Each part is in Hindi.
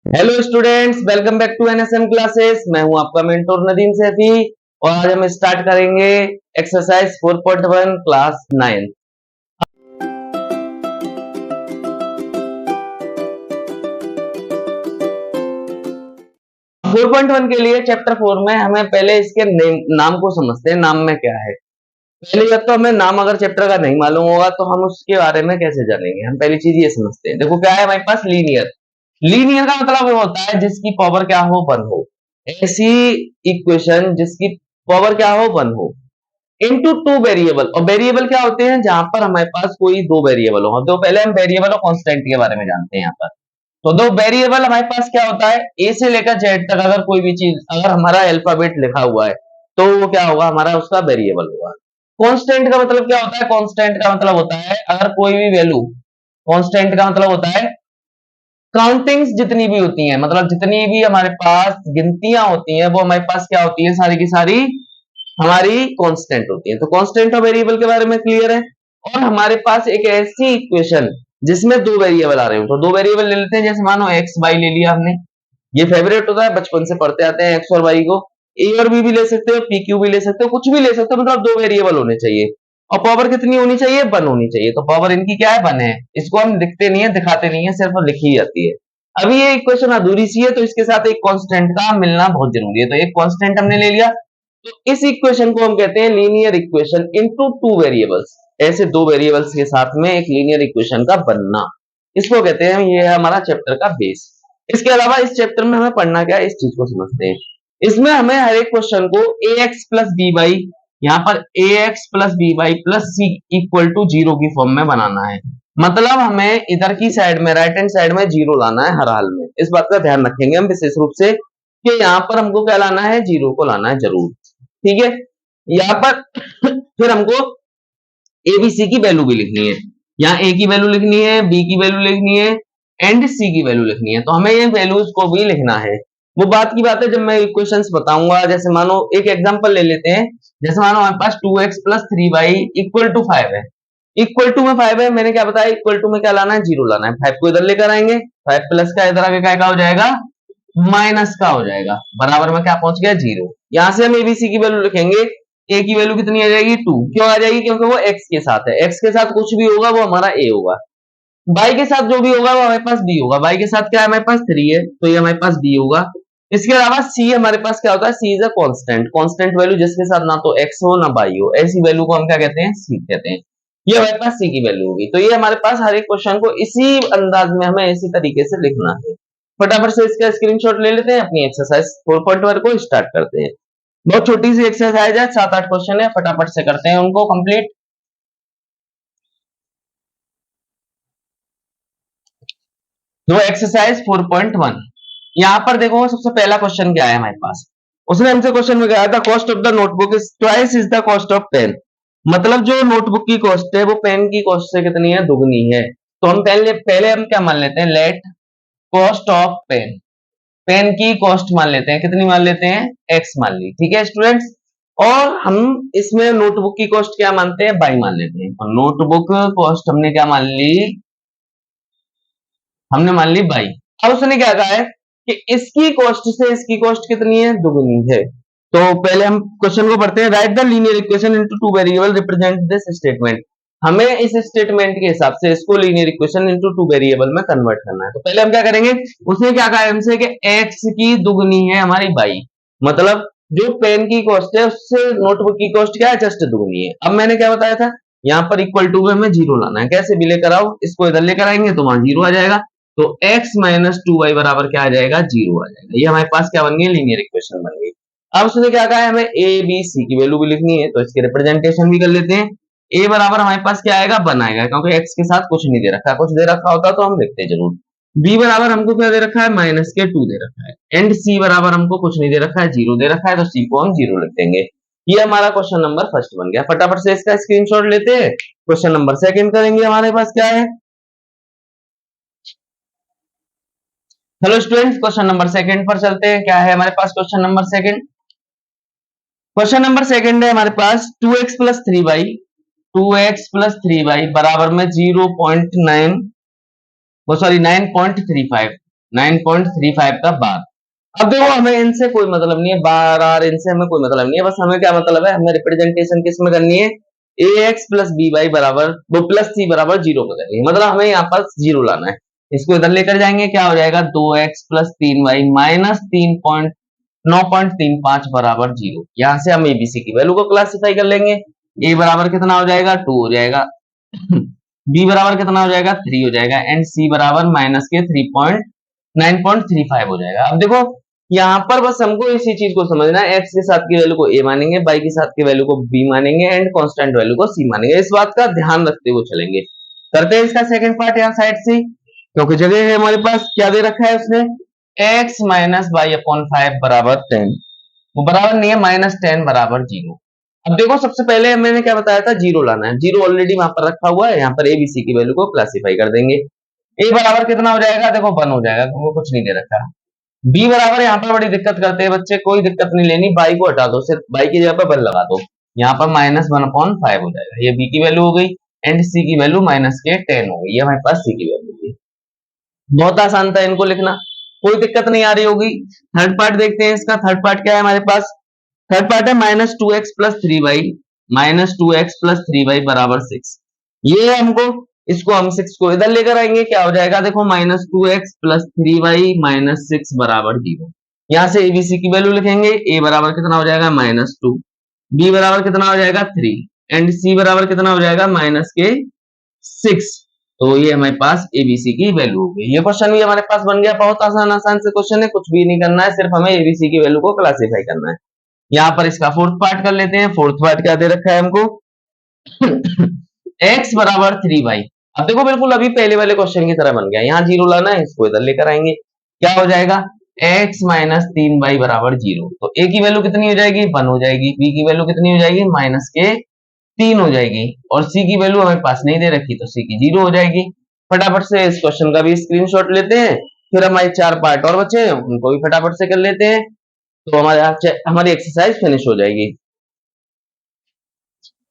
Hello students, welcome back to NSM classes. मैं हूं आपका मेंटोर नदीम सैफी और आज हम स्टार्ट करेंगे एक्सरसाइज 4.1 क्लास 9। 4.1 के लिए चैप्टर 4 में हमें पहले इसके नाम को समझते हैं। नाम में क्या है? पहली बात तो हमें नाम अगर चैप्टर का नहीं मालूम होगा तो हम उसके बारे में कैसे जानेंगे। हम पहली चीज ये समझते हैं। देखो क्या है हमारे पास, लीनियर। लीनियर का मतलब वो होता है जिसकी पावर क्या हो, 1 हो। ऐसी इक्वेशन जिसकी पावर क्या हो, 1 हो, इनटू 2 वेरिएबल। और वेरिएबल क्या होते हैं? जहां पर हमारे पास कोई 2 वेरिएबल हो। तो पहले हम वेरिएबल और कांस्टेंट के बारे में जानते हैं। यहाँ पर तो 2 वेरिएबल हमारे पास क्या होता है, ए से लेकर जेड तक अगर कोई भी चीज, अगर हमारा अल्फाबेट लिखा हुआ है तो वो क्या होगा, हमारा उसका वेरिएबल होगा। कांस्टेंट का मतलब क्या होता है? कांस्टेंट का मतलब होता है अगर कोई भी वैल्यू, कांस्टेंट का मतलब होता है काउंटिंग्स जितनी भी होती हैं, मतलब जितनी भी हमारे पास गिनतियां होती हैं वो हमारे पास क्या होती है, सारी की सारी हमारी कांस्टेंट होती है। तो कांस्टेंट और वेरिएबल के बारे में क्लियर है। और हमारे पास एक ऐसी इक्वेशन जिसमें 2 वेरिएबल आ रहे हो, तो 2 वेरिएबल ले लेते हैं। जैसे मानो एक्स वाई ले लिया हमने, ये फेवरेट होता है, बचपन से पढ़ते आते हैं। एक्स और वाई को ए और बी भी ले सकते हो, पी क्यू भी ले सकते हो, कुछ भी ले सकते हो, मतलब 2 वेरिएबल होने चाहिए। और पावर कितनी होनी चाहिए? 1 होनी चाहिए। तो पावर इनकी क्या है? 1 है। इसको हम लिखते नहीं है, दिखाते नहीं है, सिर्फ लिखी जाती है। अभी ये इक्वेशन अधूरी सी है तो इसके साथ एक कांस्टेंट का मिलना बहुत जरूरी है। तो एक कांस्टेंट हमने ले लिया, तो इस इक्वेशन को हम कहते हैं लीनियर इक्वेशन इनटू 2 वेरिएबल्स। ऐसे 2 वेरिएबल्स के साथ में एक लीनियर इक्वेशन का बनना, इसको कहते हैं, ये है हमारा चैप्टर का बेस। इसके अलावा इस चैप्टर में हमें पढ़ना क्या है, इस चीज को समझते हैं। इसमें हमें हर एक क्वेश्चन को a x plus b y, यहाँ पर a x plus b y plus c equal to 0 की फॉर्म में बनाना है। मतलब हमें इधर की साइड में, राइट हैंड साइड में 0 लाना है हर हाल में। इस बात का ध्यान रखेंगे हम विशेष रूप से कि यहाँ पर हमको क्या लाना है, 0 को लाना है जरूर। ठीक है। यहाँ पर फिर हमको ए बी सी की वैल्यू भी लिखनी है। यहाँ ए की वैल्यू लिखनी है, बी की वैल्यू लिखनी है एंड सी की वैल्यू लिखनी है। तो हमें ये वैल्यूज को भी लिखना है। वो बात की बात है जब मैं इक्वेशंस बताऊंगा। जैसे मानो एक एग्जांपल ले लेते हैं। जैसे मानो हमारे पास 2x plus 3y equal to 5 है। इक्वल टू में 5 है, मैंने क्या बताया, इक्वल टू में क्या लाना है, 0 लाना है। 5 को इधर लेकर आएंगे, 5 प्लस का इधर आगे क्या हो जाएगा, माइनस का हो जाएगा। बराबर में क्या पहुंच गया, 0। यहां से हम एबीसी की वैल्यू लिखेंगे। ए की वैल्यू कितनी आ जाएगी, 2। क्यों आ जाएगी? क्योंकि वो एक्स के साथ है। एक्स के साथ कुछ भी होगा वो हमारा ए होगा। बाई के साथ जो भी होगा वो हमारे पास बी होगा। बाई के साथ क्या है, हमारे पास 3 है तो ये हमारे पास बी होगा। इसके अलावा सी हमारे पास क्या होता है, c is a constant. Constant value जिसके साथ ना तो एक्स हो ना बाई हो, ऐसी वैल्यू को हम क्या कहते हैं, सी कहते हैं। ये हमारे पास सी की वैल्यू होगी। तो ये हमारे पास हर एक क्वेश्चन को इसी अंदाज में हमें इसी तरीके से लिखना है। फटाफट से इसका स्क्रीनशॉट ले लेते हैं, अपनी एक्सरसाइज 4.1 को स्टार्ट करते हैं। बहुत छोटी सी एक्सरसाइज है, 7-8 क्वेश्चन है, फटाफट से करते हैं उनको कंप्लीट। तो एक्सरसाइज 4.1, यहाँ पर देखो सबसे पहला क्वेश्चन क्या है हमारे पास। उसने हमसे क्वेश्चन में कहा था cost of the notebook is twice is the cost of pen. मतलब जो नोटबुक की कॉस्ट है वो पेन की कॉस्ट से कितनी है, दुगनी है। तो हम पहले पहले हम क्या मान लेते हैं, let cost of pen, pen की कॉस्ट मान लेते हैं। कितनी मान लेते हैं, एक्स मान ली। ठीक है स्टूडेंट्स। और हम इसमें नोटबुक की कॉस्ट क्या मानते हैं, बाई मान लेते हैं। और नोटबुक कॉस्ट हमने क्या मान ली, हमने मान ली बाई। अब उसने क्या कहा है कि इसकी कॉस्ट से इसकी कॉस्ट कितनी है, दुगनी है। तो पहले हम क्वेश्चन को पढ़ते हैं। Right the linear equation into 2 variable represent this statement. हमें इस स्टेटमेंट के हिसाब से इसको लीनियर इक्वेशन इनटू 2 वेरिएबल में कन्वर्ट करना है। तो पहले हम क्या करेंगे, उसने क्या कहा हमसे कि x की दुगनी है हमारी बाई। मतलब जो पेन की कॉस्ट है उससे नोटबुक की कॉस्ट क्या है, जस्ट दुगनी है। अब मैंने क्या बताया था, यहाँ पर इक्वल टू में हमें 0 लाना है। कैसे भी लेकर आओ, इसको इधर लेकर आएंगे तो वहां 0 आ जाएगा। तो x माइनस 2y बराबर क्या आ जाएगा, 0 आ जाएगा। ये हमारे पास क्या बन गई, लीनियर इक्वेशन बन गई। अब उसने क्या कहा है, हमें a b c की वैल्यू भी लिखनी है। तो इसके रिप्रेजेंटेशन भी कर लेते हैं। a बराबर हमारे पास क्या आएगा, 1 आएगा, क्योंकि x के साथ कुछ नहीं दे रखा है। कुछ दे रखा होता तो हम लिखते जरूर। b बराबर हमको क्या दे रखा है, माइनस के 2 दे रखा है। एंड c बराबर हमको कुछ नहीं दे रखा है, 0 दे रखा है। तो c को हम 0 लिख देंगे। ये हमारा क्वेश्चन नंबर फर्स्ट बन गया। फटाफट से इसका स्क्रीनशॉट लेते हैं। क्वेश्चन नंबर सेकंड करेंगे। हमारे पास क्या है, hello students, question number second पर चलते हैं। क्या है हमारे पास question number second? Question number second है हमारे पास 2x plus 3y, 2x plus 3y बराबर में 0.9, वो सॉरी 9.35। 9.35 का बार। अब देखो हमें इनसे कोई मतलब नहीं है, बार आर इनसे हमें कोई मतलब नहीं है, बस हमें क्या मतलब है, हमें रिप्रेजेंटेशन किस में करनी है, ए एक्स प्लस बी वाई बराबर वो प्लस सी बराबर जीरो में करनी है, मतलब हमें यहाँ पर जीरो लाना है। इसको इधर लेकर जाएंगे, क्या हो जाएगा, 2x प्लस 3y माइनस 9.35 बराबर जीरो। यहाँ से हम एबीसी की वैल्यू को क्लासिफाई कर लेंगे। ए बराबर कितना हो जाएगा, 2 हो जाएगा, बी बराबर कितना हो जाएगा, 3 हो जाएगा, एंड सी बराबर माइनस के 9.35 हो जाएगा। अब देखो यहाँ पर बस हमको इसी चीज को समझना है, एक्स के साथ की वैल्यू को ए मानेंगे, वाई के साथ की वैल्यू को बी मानेंगे, एंड कांस्टेंट वैल्यू को सी मानेंगे। इस बात का ध्यान रखते हुए चलेंगे। करते हैं इसका सेकंड पार्ट यहाँ साइड से, क्योंकि जगह है हमारे पास, क्या दे रखा है उसने, एक्स माइनस वाई अपॉन 5 बराबर 10, वो बराबर नहीं है -10 बराबर जीरो। अब देखो सबसे पहले मैंने क्या बताया था, जीरो लाना है, जीरो ऑलरेडी वहां पर रखा हुआ है, यहाँ पर एबीसी की वैल्यू को क्लासिफाई कर देंगे। ए बराबर कितना हो जाएगा, देखो 1 हो जाएगा, क्योंकि कुछ नहीं दे रखा। बी बराबर यहाँ पर बड़ी दिक्कत करते हैं बच्चे, कोई दिक्कत नहीं लेनी, बाई को हटा दो, सिर्फ बाई की जगह पर 1 लगा दो, यहाँ पर -1/5 हो जाएगा, ये बी की वैल्यू हो गई, एंड सी की वैल्यू -10 हो गई, ये हमारे पास सी की वैल्यू थी। बहुत आसान था इनको लिखना, कोई दिक्कत नहीं आ रही होगी। थर्ड पार्ट देखते हैं इसका, थर्ड पार्ट क्या है हमारे पास, थर्ड पार्ट है -2x plus 3y, -2x plus 3y बराबर 6। ये हमको, इसको हम 6 को इधर लेकर आएंगे, क्या हो जाएगा, देखो -2x प्लस 3y माइनस 6 बराबर 0। यहां से एबीसी की वैल्यू लिखेंगे, ए बराबर कितना हो जाएगा, -2, बी बराबर कितना हो जाएगा 3, एंड सी बराबर कितना हो जाएगा, -6। तो ये हमारे पास एबीसी की वैल्यू हो गई। ये क्वेश्चन भी हमारे पास बन गया, बहुत आसान आसान से क्वेश्चन है, कुछ भी नहीं करना है, सिर्फ हमें एबीसी की वैल्यू को क्लासिफाई करना है। यहाँ पर इसका फोर्थ पार्ट कर लेते हैं। फोर्थ पार्ट क्या दे रखा है हमको, x बराबर 3y। अब देखो बिल्कुल अभी पहले वाले क्वेश्चन की तरह बन गया, यहाँ जीरो लाना है, इसको इधर लेकर आएंगे, क्या हो जाएगा, x माइनस 3y बराबर 0। तो a की वैल्यू कितनी हो जाएगी, 1 हो जाएगी, b की वैल्यू कितनी हो जाएगी, -3 हो जाएगी, और c की वैल्यू हमारे पास नहीं दे रखी, तो c की 0 हो जाएगी। फटाफट से इस क्वेश्चन का भी स्क्रीनशॉट लेते हैं, फिर हमारे 4 पार्ट और बचे हैं, उनको भी फटाफट से कर लेते हैं, तो हमारी एक्सरसाइज फिनिश हो जाएगी।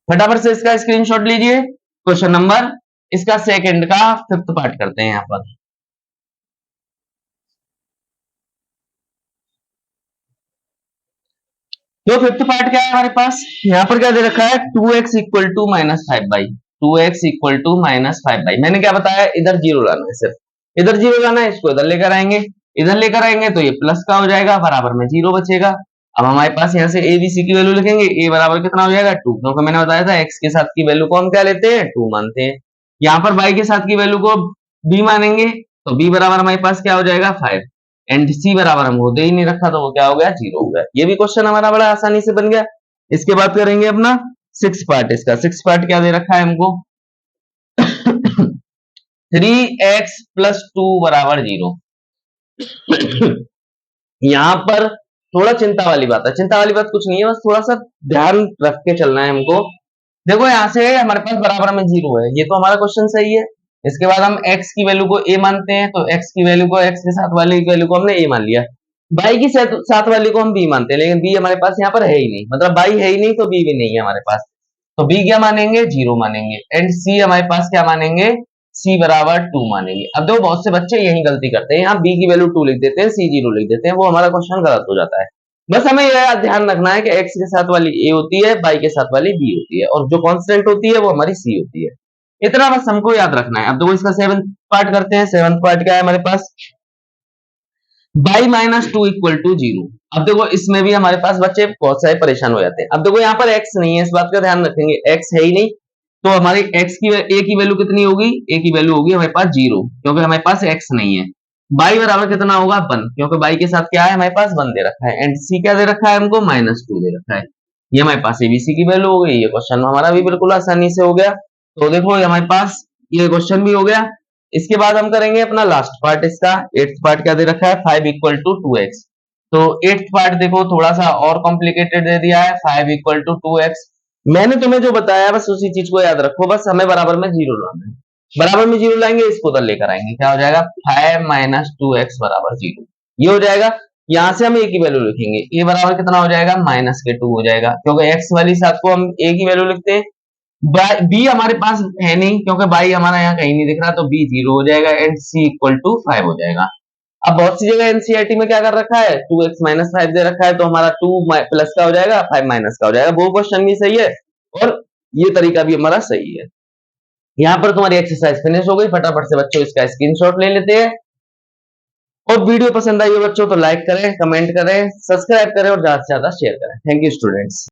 फटाफट से इसका स्क्रीनशॉट लीजिए। क्वेश्चन नंबर इसका सेकंड का फिफ्थ पार्ट करते हैं यहाँ पर। तो फिफ्थ पार्ट क्या है हमारे पास, यहाँ पर क्या दे रखा है, 2x equal to -5y, 2x equal to -5y। मैंने क्या बताया, इधर जीरो लाना है, सिर्फ इधर जीरो लाना है, इसको इधर लेकर आएंगे, इधर लेकर आएंगे तो ये प्लस का हो जाएगा, बराबर में जीरो बचेगा। अब हमारे पास यहाँ से एबीसी की वैल्यू लिखेंगे, ए बराबर कितना हो जाएगा 2, क्योंकि मैंने बताया था एक्स के साथ की वैल्यू को हम क्या लेते हैं, 2 मानते हैं। यहाँ पर वाई के साथ की वैल्यू को बी मानेंगे, तो बी बराबर हमारे पास क्या हो जाएगा 5, एंड सी बराबर हमको दे ही नहीं रखा, तो वो क्या हो गया, जीरो हो गया। ये भी क्वेश्चन हमारा बड़ा आसानी से बन गया। इसके बाद करेंगे अपना सिक्स पार्ट। इसका सिक्स पार्ट क्या दे रखा है हमको, 3x प्लस 2 बराबर 0। यहाँ पर थोड़ा चिंता वाली बात है, चिंता वाली बात कुछ नहीं है, बस थोड़ा सा ध्यान रख के चलना है हमको। देखो यहाँ से हमारे पास बराबर में जीरो है, ये तो हमारा क्वेश्चन सही है। इसके बाद हम x की वैल्यू को a मानते हैं, तो x की वैल्यू को x के साथ वाली वैल्यू को हमने a मान लिया, y की साथ वाली को हम b मानते हैं, लेकिन b हमारे पास यहाँ पर है ही नहीं, मतलब y है ही नहीं तो b भी नहीं है हमारे पास, तो b क्या मानेंगे, जीरो मानेंगे, एंड c हमारे पास क्या मानेंगे, c बराबर 2 मानेंगे। अब देखो बहुत से बच्चे यही गलती करते हैं, यहाँ b की वैल्यू 2 लिख देते हैं, c 0 लिख देते हैं, वो हमारा क्वेश्चन गलत हो जाता है। बस हमें यह ध्यान रखना है कि x के साथ वाली a होती है, y के साथ वाली b होती है, और जो कांस्टेंट होती है वो हमारी c होती है। इतना बस हमको याद रखना है। अब देखो इसका सेवंथ पार्ट करते हैं। सेवंथ पार्ट क्या है हमारे पास, y माइनस 2 इक्वल टू 0। अब देखो इसमें भी हमारे पास बच्चे बहुत सारे परेशान हो जाते हैं। अब देखो यहाँ पर x नहीं है, इस बात का ध्यान रखेंगे, x है ही नहीं, तो हमारी x की a की वैल्यू कितनी होगी, a की वैल्यू होगी हमारे पास 0, क्योंकि हमारे पास x नहीं है। y बराबर कितना होगा 1, क्योंकि y के साथ क्या है हमारे पास 1 दे रखा है, एंड c क्या दे रखा है हमको, -2 दे रखा है। ये हमारे पास एबीसी की वैल्यू हो गई। ये क्वेश्चन हमारा भी बिल्कुल आसानी से हो गया। तो देखो ये हमारे पास ये क्वेश्चन भी हो गया। इसके बाद हम करेंगे अपना लास्ट पार्ट। इसका एट्थ पार्ट क्या दे रखा है, 5 इक्वल टू 2x। तो एट्थ पार्ट देखो थोड़ा सा और कॉम्प्लिकेटेड दे दिया है, 5 इक्वल टू 2x। मैंने तुम्हें जो बताया बस उसी चीज को याद रखो, बस हमें बराबर में जीरो लाना है, बराबर में जीरो लाएंगे, इसको उधर लेकर आएंगे, क्या हो जाएगा 5 माइनस 2x बराबर 0। ये हो जाएगा। यहां से हम a की वैल्यू लिखेंगे, a बराबर कितना हो जाएगा, -2 हो जाएगा, क्योंकि x वाली साथ को हम a की वैल्यू लिखते हैं। बी हमारे पास है नहीं, क्योंकि बाई हमारा यहाँ कहीं नहीं दिख रहा, तो बी 0 हो जाएगा, एंड सी इक्वल टू 5 हो जाएगा। अब बहुत सी जगह एनसीईआरटी में क्या कर रखा है, 2x माइनस 5 दे रखा है, तो हमारा 2 प्लस का हो जाएगा, 5 माइनस का हो जाएगा। वो क्वेश्चन भी सही है और ये तरीका भी हमारा सही है। यहाँ पर तुम्हारी एक्सरसाइज फिनिश हो गई। फटाफट से बच्चों इसका स्क्रीनशॉट ले लेते हैं। और वीडियो पसंद आई हो बच्चों तो लाइक करें, कमेंट करें, सब्सक्राइब करें और ज्यादा से ज्यादा शेयर करें। Thank you students.